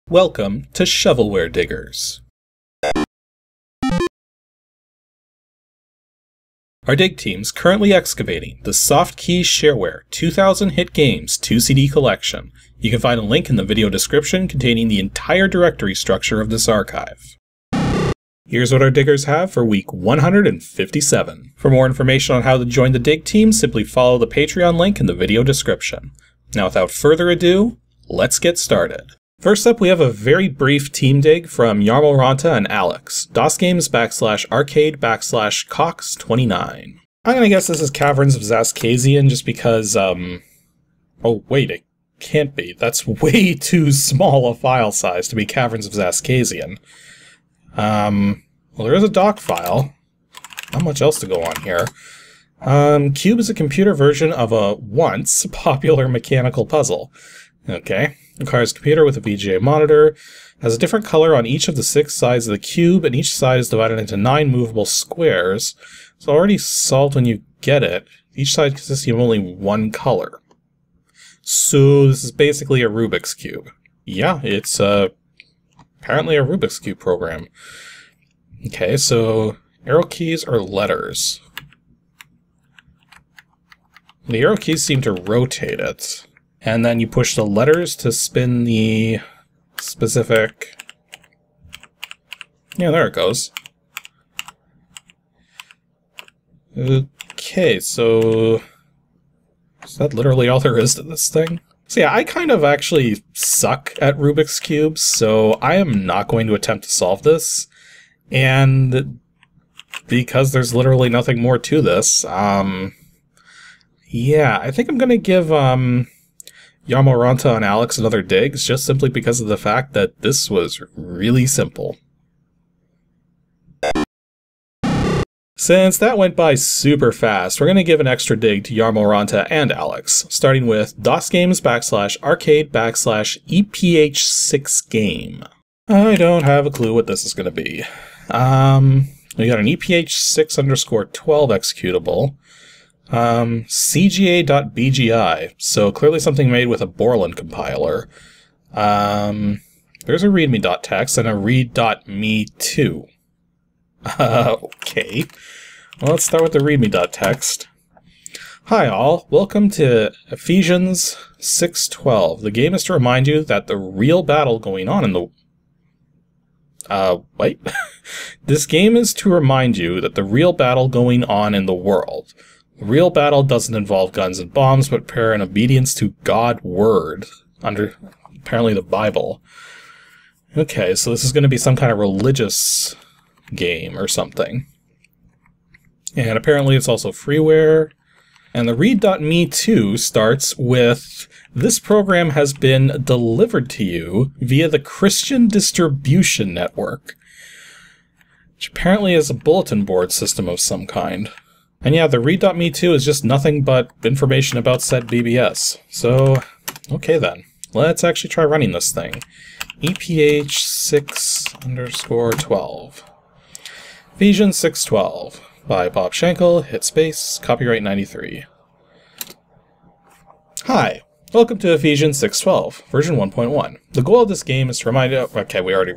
Welcome to Shovelware Diggers. Our dig team's currently excavating the Softkey Shareware 2000 Hit Games 2CD collection. You can find a link in the video description containing the entire directory structure of this archive. Here's what our diggers have for week 157. For more information on how to join the dig team, simply follow the Patreon link in the video description. Now without further ado, let's get started. First up, we have a very brief team dig from Yarmalranta and Alex. DOSGAMES /arcade/Cox29. I'm gonna guess this is Caverns of Zascazian just because, oh wait, it can't be. That's way too small a file size to be Caverns of Zascazian. Well, there is a doc file. Not much else to go on here. Cube is a computer version of a once popular mechanical puzzle. Okay. Requires a computer with a VGA monitor, has a different color on each of the 6 sides of the cube, and each side is divided into 9 movable squares. It's already solved when you get it. Each side consists of only one color. So this is basically a Rubik's Cube. Yeah, it's apparently a Rubik's Cube program. Okay, so arrow keys are letters. The arrow keys seem to rotate it. And then you push the letters to spin the specific... Yeah, there it goes. Okay, so... is that literally all there is to this thing? So yeah, I kind of actually suck at Rubik's Cubes, so I am not going to attempt to solve this. And because there's literally nothing more to this, yeah, I think I'm gonna give, Yarmalranta and Alex and other digs, just simply because of the fact that this was really simple. Since that went by super fast, we're going to give an extra dig to Yarmalranta and Alex, starting with DOSGAMES /arcade/EPH6game. I don't have a clue what this is going to be. We got an EPH6_12 executable. CGA.bgi, so clearly something made with a Borland compiler. There's a readme.txt and a read.me too. Okay. Well, let's start with the readme.txt. Hi all, welcome to Ephesians 6:12. The game is to remind you that the real battle going on in the... wait. This game is to remind you that the real battle going on in the world. The real battle doesn't involve guns and bombs, but prayer and obedience to God Word, under apparently the Bible. Okay, so this is going to be some kind of religious game or something. And apparently it's also freeware. And the read.me too starts with, this program has been delivered to you via the Christian Distribution Network, which apparently is a bulletin board system of some kind. And yeah, the read.me too is just nothing but information about said BBS. So, okay then. Let's actually try running this thing. EPH6_12. Ephesians 6:12 by Bob Schenkel, hit space, copyright 93. Hi, welcome to Ephesians 6:12, version 1.1. The goal of this game is to remind you... Okay, we already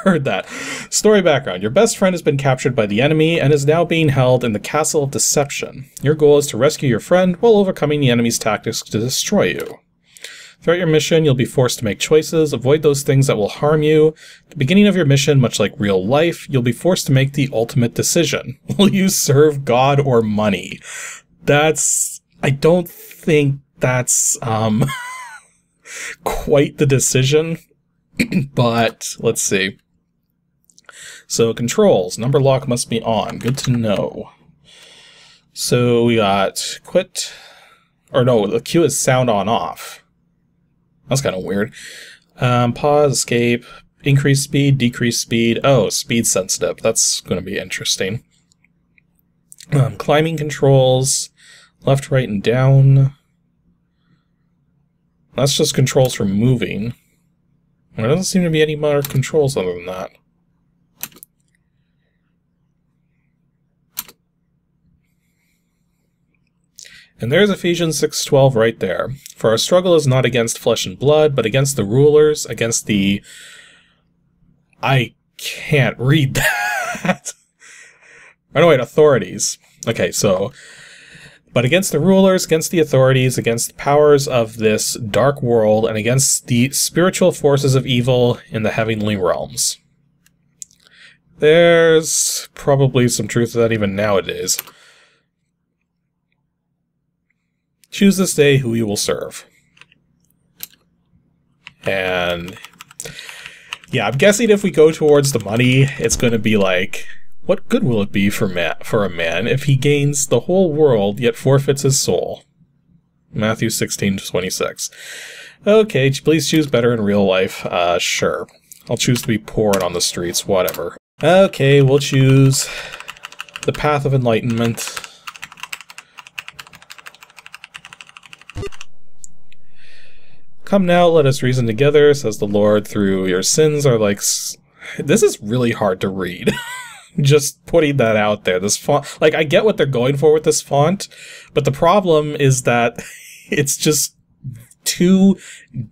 heard that. Story background. Your best friend has been captured by the enemy and is now being held in the Castle of Deception. Your goal is to rescue your friend while overcoming the enemy's tactics to destroy you. Throughout your mission, you'll be forced to make choices. Avoid those things that will harm you. At the beginning of your mission, much like real life, you'll be forced to make the ultimate decision. Will you serve God or money? That's... I don't think that's, quite the decision. But, let's see. So, controls. Number lock must be on. Good to know. So, we got quit. Or no, the Q is sound on off. That's kind of weird. Pause, escape, increase speed, decrease speed. Oh, speed sensitive. That's going to be interesting. Climbing controls. Left, right, and down. That's just controls for moving. There doesn't seem to be any more controls other than that. And there's Ephesians 6:12 right there. For our struggle is not against flesh and blood, but against the rulers, against the... I can't read that. Oh, no, wait, authorities. Okay, so... But against the rulers, against the authorities, against the powers of this dark world, and against the spiritual forces of evil in the heavenly realms. There's probably some truth to that even nowadays. Choose this day who you will serve. And yeah, I'm guessing if we go towards the money, it's going to be like, what good will it be for a man if he gains the whole world yet forfeits his soul? Matthew 16:26. Okay, please choose better in real life. Sure. I'll choose to be poor and on the streets, whatever. Okay, we'll choose the path of enlightenment. Come now, let us reason together, says the Lord, through your sins are like... This is really hard to read. Just putting that out there. This font... Like, I get what they're going for with this font, but the problem is that it's just too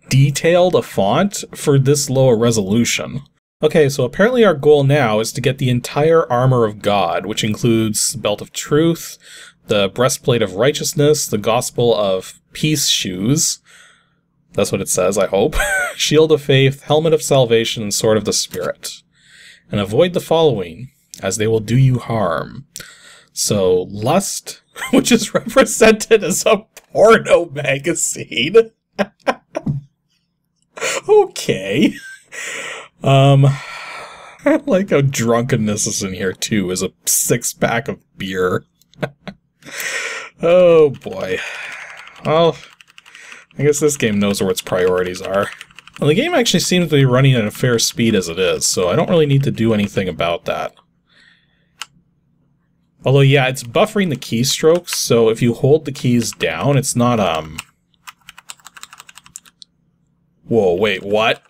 detailed a font for this low a resolution. Okay, so apparently our goal now is to get the entire armor of God, which includes the belt of truth, the breastplate of righteousness, the gospel of peace shoes... That's what it says, I hope. Shield of faith, helmet of salvation, and sword of the spirit. And avoid the following, as they will do you harm. So, lust, which is represented as a porno magazine. Okay. I like how drunkenness is in here too, as a 6-pack of beer. Oh boy. Well... I guess this game knows where its priorities are. Well, the game actually seems to be running at a fair speed as it is, so I don't really need to do anything about that. Although, yeah, it's buffering the keystrokes, so if you hold the keys down, it's not, Whoa, wait, what?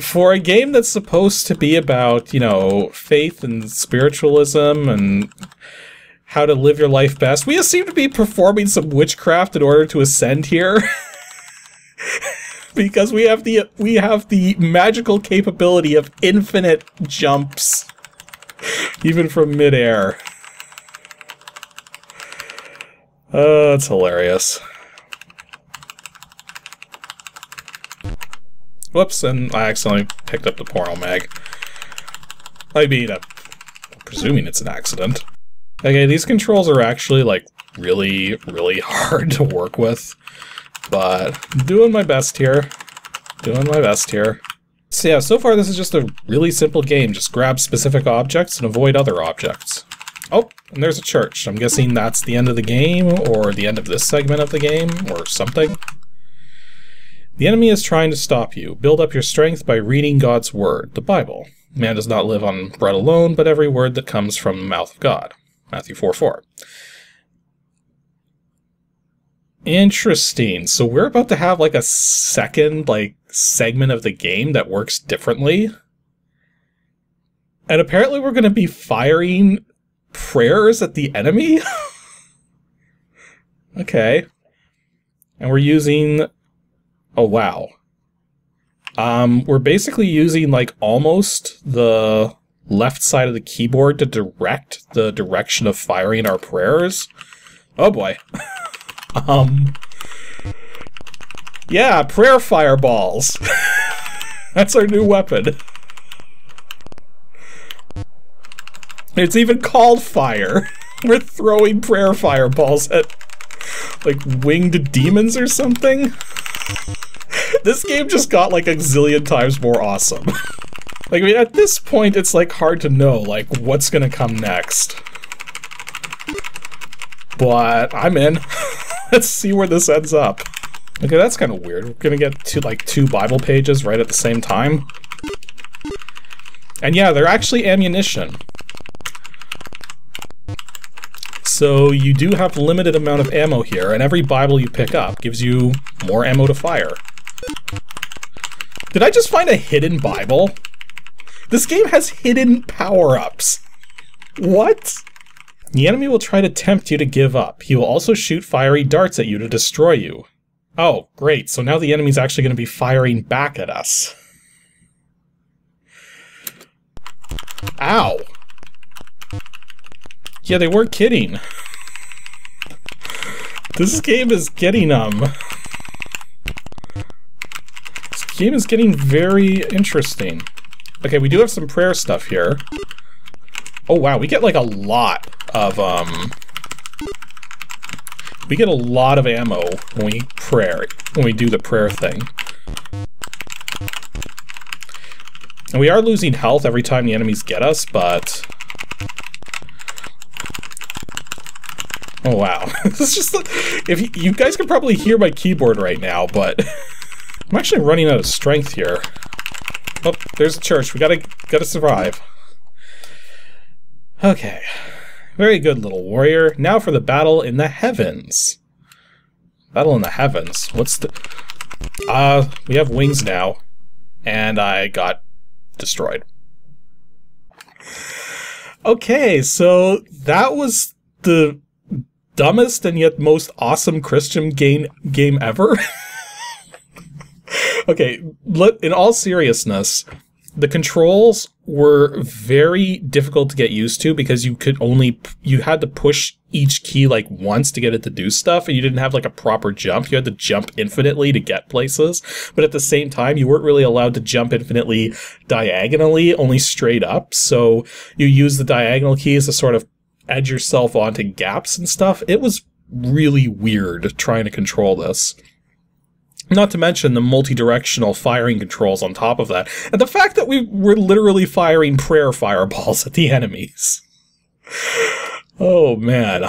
For a game that's supposed to be about, you know, faith and spiritualism and... how to live your life best. We seem to be performing some witchcraft in order to ascend here. Because we have the magical capability of infinite jumps. Even from midair. Oh, it's hilarious. Whoops, and I accidentally picked up the porno mag. I mean, I'm presuming it's an accident. Okay, these controls are actually, like, really, really hard to work with. But I'm doing my best here. So yeah, so far this is just a really simple game. Just grab specific objects and avoid other objects. Oh, and there's a church. I'm guessing that's the end of the game, or the end of this segment of the game, or something. The enemy is trying to stop you. Build up your strength by reading God's word, the Bible. Man does not live on bread alone, but every word that comes from the mouth of God. Matthew 4:4. Interesting. So we're about to have like a second segment of the game that works differently. And apparently we're going to be firing prayers at the enemy? Okay. And we're using... Oh, wow. We're basically using like almost the left side of the keyboard to direct the direction of firing our prayers. Oh boy. Yeah, prayer fireballs. That's our new weapon. It's even called fire. We're throwing prayer fireballs at like winged demons or something. This game just got like a zillion times more awesome. Like, I mean, at this point, it's, like, hard to know, like, what's gonna come next. But I'm in. Let's see where this ends up. Okay, that's kind of weird. We're gonna get two Bible pages right at the same time. And yeah, they're actually ammunition. So you do have a limited amount of ammo here, and every Bible you pick up gives you more ammo to fire. Did I just find a hidden Bible? This game has hidden power-ups. What? The enemy will try to tempt you to give up. He will also shoot fiery darts at you to destroy you. Oh, great. So now the enemy's actually going to be firing back at us. Ow. Yeah, they weren't kidding. This game is getting, This game is getting very interesting. Okay, we do have some prayer stuff here. Oh wow, we get like a lot of, we get a lot of ammo when we do the prayer thing. And we are losing health every time the enemies get us, but... Oh wow. This is just... If you guys can probably hear my keyboard right now, but... I'm actually running out of strength here. Oh, there's a church. We gotta survive. Okay. Very good, little warrior. Now for the battle in the heavens. Battle in the heavens. What's the... we have wings now. And I got destroyed. Okay, so that was the dumbest and yet most awesome Christian game ever. Okay, in all seriousness, the controls were very difficult to get used to because you had to push each key like once to get it to do stuff, and you didn't have like a proper jump. You had to jump infinitely to get places, but at the same time, you weren't really allowed to jump infinitely diagonally, only straight up. So you use the diagonal keys to sort of edge yourself onto gaps and stuff. It was really weird trying to control this. Not to mention the multi-directional firing controls on top of that. And the fact that we were literally firing prayer fireballs at the enemies. Oh, man.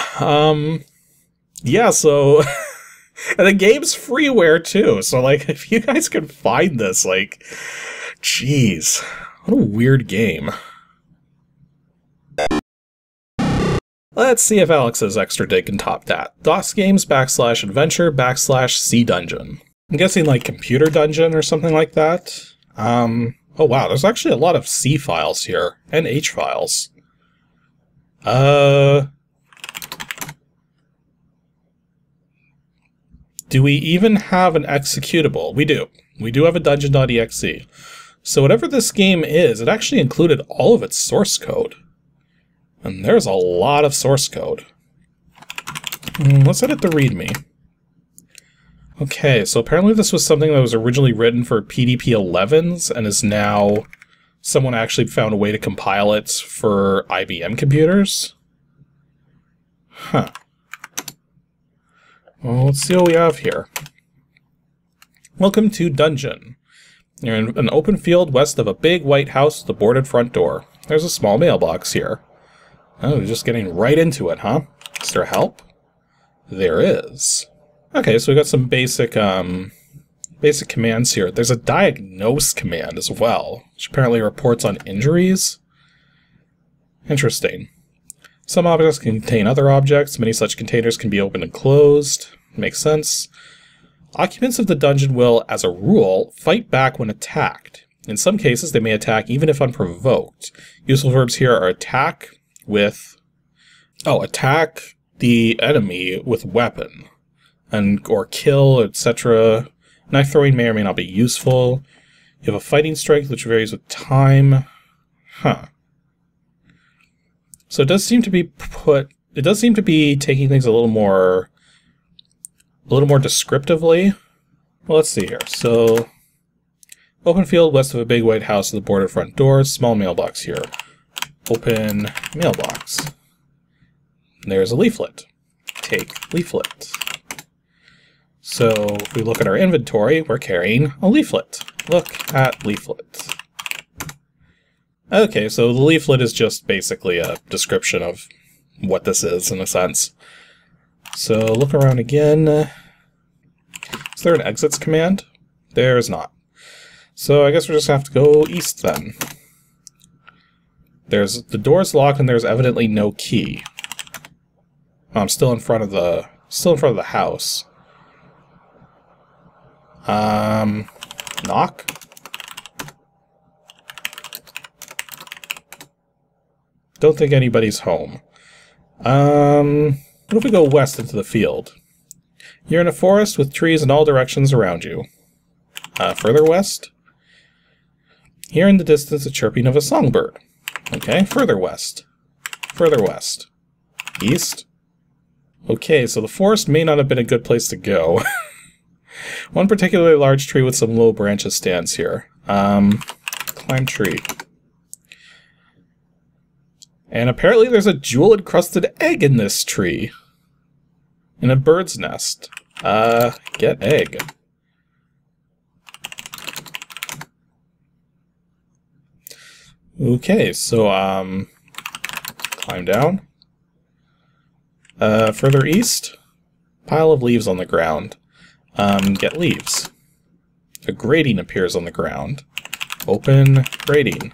Yeah, so... and the game's freeware, too. So, like, if you guys can find this, like... Jeez. What a weird game. Let's see if Alex's extra dig can top that. DOSGAMES /adventure /CDUNGEON. I'm guessing like computer dungeon or something like that. Oh wow, there's actually a lot of C files here, and H files. Do we even have an executable? We do. We do have a dungeon.exe. So whatever this game is, it actually included all of its source code. And there's a lot of source code. Let's edit the README. Okay, so apparently this was something that was originally written for PDP-11s and is now someone actually found a way to compile it for IBM computers. Huh. Well, let's see what we have here. Welcome to Dungeon. You're in an open field west of a big white house with a boarded front door. There's a small mailbox here. Oh, we're just getting right into it, huh? Is there help? There is. Okay, so we got some basic commands here. There's a diagnose command as well, which apparently reports on injuries. Interesting. Some objects can contain other objects. Many such containers can be opened and closed. Makes sense. Occupants of the dungeon will, as a rule, fight back when attacked. In some cases, they may attack even if unprovoked. Useful verbs here are attack with... Oh, attack the enemy with weapon. Or kill, etc. Knife throwing may or may not be useful. You have a fighting strength, which varies with time. Huh. So it does seem to be taking things a little more descriptively. Well, let's see here. So, open field west of a big white house with a boarded front door. Small mailbox here. Open mailbox. There's a leaflet. Take leaflet. So, if we look at our inventory, we're carrying a leaflet. Look at leaflet. Okay, so the leaflet is just basically a description of what this is, in a sense. So, look around again. Is there an exits command? There is not. So, I guess we just have to go east then. The door's locked and there's evidently no key. Oh, I'm still in front of the house. Knock? Don't think anybody's home. What if we go west into the field? You're in a forest with trees in all directions around you. Further west? Here in the distance, the chirping of a songbird. Okay, further west. Further west. East? Okay, so the forest may not have been a good place to go. One particularly large tree with some low branches stands here. Climb tree. And apparently there's a jewel-encrusted egg in this tree. In a bird's nest. Get egg. Okay, so, climb down. Further east. Pile of leaves on the ground. Get leaves. A grating appears on the ground. Open grating.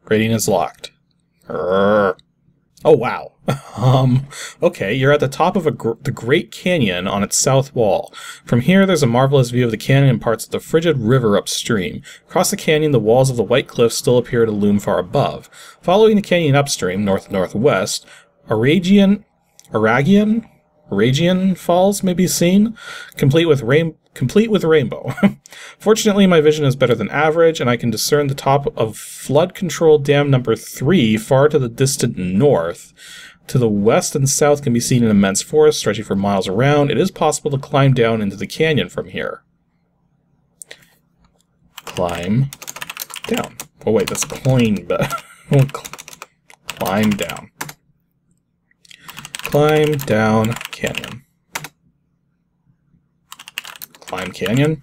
Grating is locked. Oh, wow. Okay, you're at the top of the Great Canyon on its south wall. From here, there's a marvelous view of the canyon and parts of the frigid river upstream. Across the canyon, the walls of the white cliffs still appear to loom far above. Following the canyon upstream, north-northwest, Aragian Falls may be seen, complete with rainbow. Fortunately, my vision is better than average, and I can discern the top of flood control dam number 3 far to the distant north. To the west and south can be seen an immense forest stretching for miles around. It is possible to climb down into the canyon from here. Climb down. Oh wait, that's climb. Climb down. Climb down canyon. Climb canyon.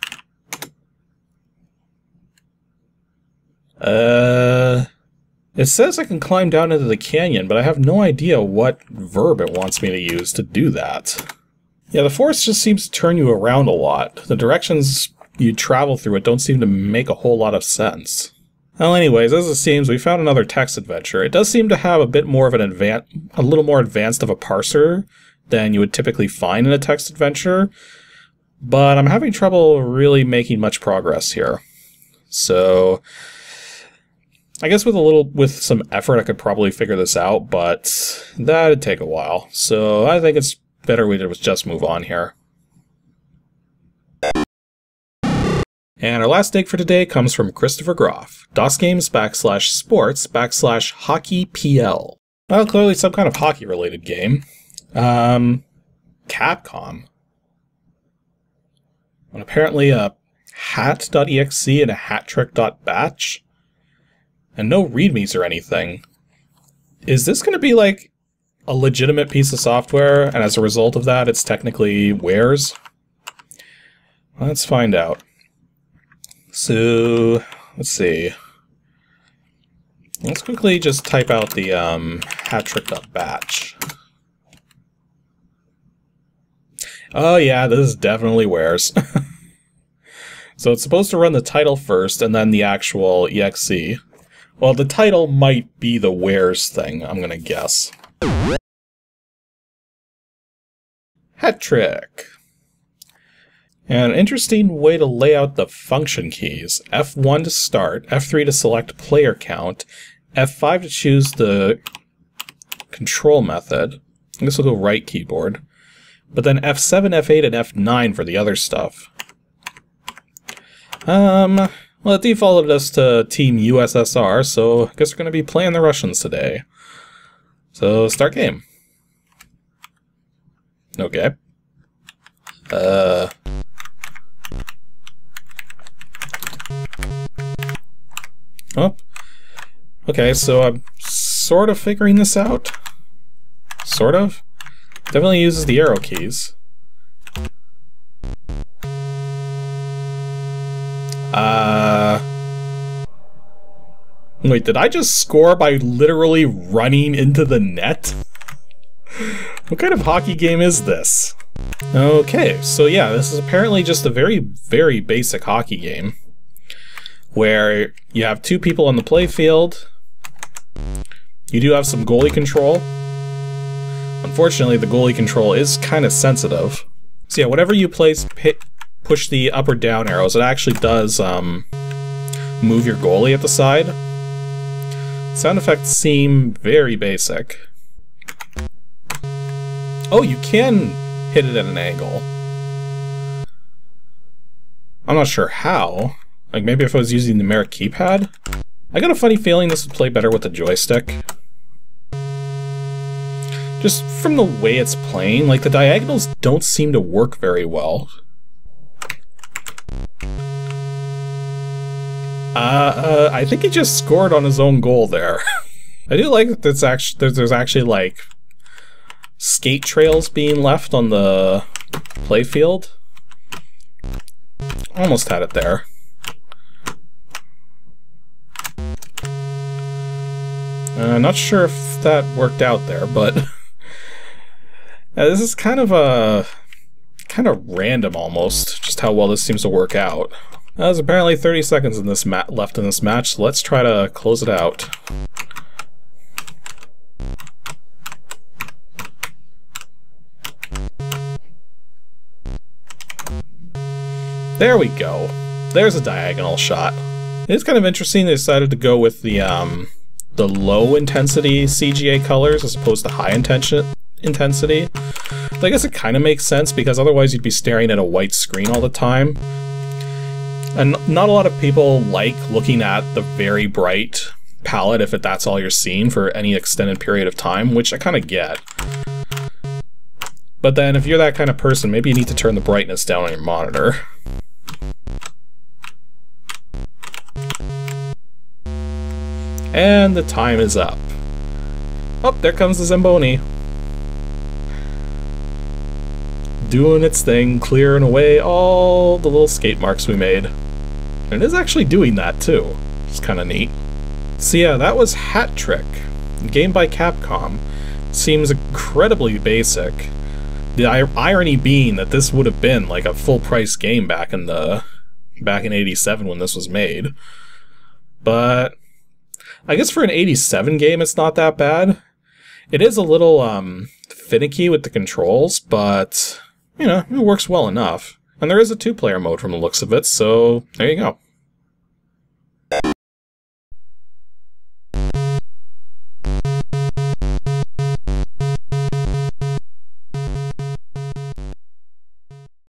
It says I can climb down into the canyon, but I have no idea what verb it wants me to use to do that. Yeah, the forest just seems to turn you around a lot. The directions you travel through it don't seem to make a whole lot of sense. Well, anyways, as it seems, we found another text adventure. It does seem to have a bit more of a little more advanced of a parser than you would typically find in a text adventure, but I'm having trouble really making much progress here. So I guess with some effort I could probably figure this out, but that'd take a while. So I think it's better we just move on here. And our last dig for today comes from Christopher Groff. DOSGAMES /sports /HOCKEYPL. Well, clearly some kind of hockey-related game. Capcom. And apparently a hat.exe and a hattrick.batch. And no readmes or anything. Is this going to be like a legitimate piece of software, and as a result of that, it's technically wares? Let's find out. So, let's see. Let's quickly just type out the hattrick.batch. Oh yeah, this is definitely wares. So it's supposed to run the title first, and then the actual exe. Well, the title might be the wares thing, I'm gonna guess. Hattrick. And an interesting way to lay out the function keys. F1 to start, F3 to select player count, F5 to choose the control method. I guess we'll go right keyboard. But then F7, F8, and F9 for the other stuff. Well, it defaulted us to Team USSR, so I guess we're going to be playing the Russians today. So, start game. Okay. Oh. Okay, so I'm sort of figuring this out. Sort of. Definitely uses the arrow keys. Wait, did I just score by literally running into the net? What kind of hockey game is this? Okay, so yeah, this is apparently just a very, very basic hockey game. Where you have two people on the play field. You do have some goalie control. Unfortunately, the goalie control is kind of sensitive. So yeah, whenever you push the up or down arrows, it actually does move your goalie at the side. Sound effects seem very basic. Oh, you can hit it at an angle. I'm not sure how. Like, maybe if I was using the numeric keypad? I got a funny feeling this would play better with the joystick. Just from the way it's playing, like, the diagonals don't seem to work very well. I think he just scored on his own goal there. I do like that there's actually, like, skate trails being left on the playfield. Almost had it there. Not sure if that worked out there, but this is kind of random almost, just how well this seems to work out. There's apparently 30 seconds in this left in this match, so let's try to close it out. There we go. There's a diagonal shot. It's kind of interesting they decided to go with the low intensity CGA colors as opposed to high intensity. So I guess it kind of makes sense because otherwise you'd be staring at a white screen all the time. And not a lot of people like looking at the very bright palette if that's all you're seeing for any extended period of time, which I kind of get. But then if you're that kind of person, maybe you need to turn the brightness down on your monitor. And the time is up. Oh, there comes the Zamboni. Doing its thing, clearing away all the little skate marks we made. And it is actually doing that too, which is kind of neat. So yeah, that was Hat Trick, a game by Capcom. Seems incredibly basic. The irony being that this would have been like a full-price game back in '87 when this was made. But I guess for an '87 game, it's not that bad. It is a little finicky with the controls, but you know, it works well enough. And there is a 2-player mode from the looks of it, so there you go.